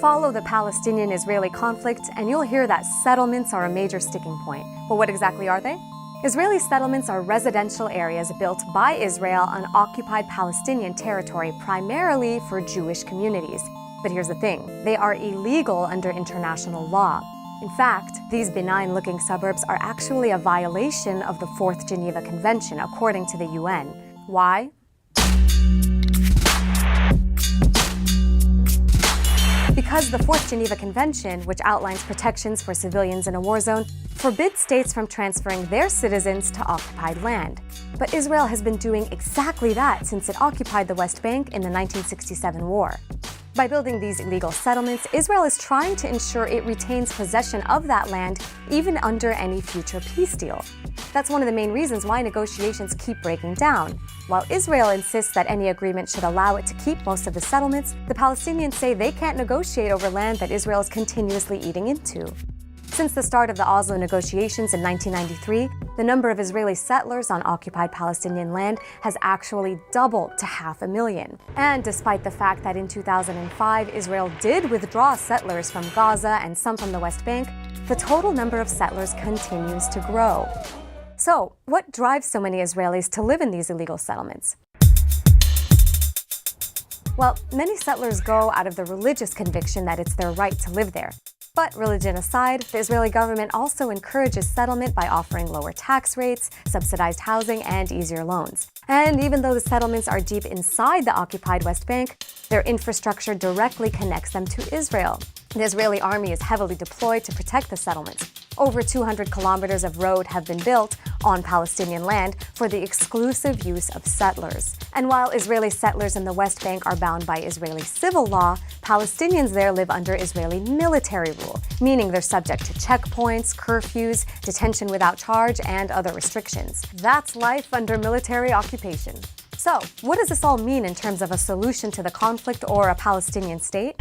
Follow the Palestinian-Israeli conflict, and you'll hear that settlements are a major sticking point. But what exactly are they? Israeli settlements are residential areas built by Israel on occupied Palestinian territory, primarily for Jewish communities. But here's the thing, they are illegal under international law. In fact, these benign-looking suburbs are actually a violation of the Fourth Geneva Convention, according to the UN. Why? Because the Fourth Geneva Convention, which outlines protections for civilians in a war zone, forbids states from transferring their citizens to occupied land. But Israel has been doing exactly that since it occupied the West Bank in the 1967 war. By building these illegal settlements, Israel is trying to ensure it retains possession of that land even under any future peace deal. That's one of the main reasons why negotiations keep breaking down. While Israel insists that any agreement should allow it to keep most of the settlements, the Palestinians say they can't negotiate over land that Israel is continuously eating into. Since the start of the Oslo negotiations in 1993, the number of Israeli settlers on occupied Palestinian land has actually doubled to 500,000. And despite the fact that in 2005, Israel did withdraw settlers from Gaza and some from the West Bank, the total number of settlers continues to grow. So, what drives so many Israelis to live in these illegal settlements? Well, many settlers go out of the religious conviction that it's their right to live there. But religion aside, the Israeli government also encourages settlement by offering lower tax rates, subsidized housing, and easier loans. And even though the settlements are deep inside the occupied West Bank, their infrastructure directly connects them to Israel. The Israeli army is heavily deployed to protect the settlements. Over 200 kilometers of road have been built on Palestinian land for the exclusive use of settlers. And while Israeli settlers in the West Bank are bound by Israeli civil law, Palestinians there live under Israeli military rule, meaning they're subject to checkpoints, curfews, detention without charge, and other restrictions. That's life under military occupation. So, what does this all mean in terms of a solution to the conflict or a Palestinian state?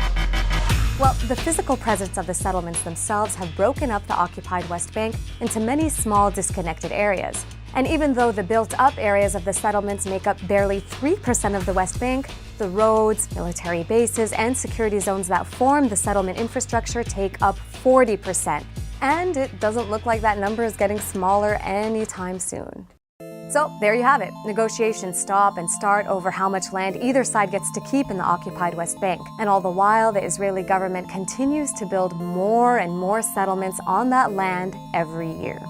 Well, the physical presence of the settlements themselves have broken up the occupied West Bank into many small, disconnected areas. And even though the built-up areas of the settlements make up barely 3% of the West Bank, the roads, military bases, and security zones that form the settlement infrastructure take up 40%. And it doesn't look like that number is getting smaller anytime soon. So there you have it. Negotiations stop and start over how much land either side gets to keep in the occupied West Bank. And all the while, the Israeli government continues to build more and more settlements on that land every year.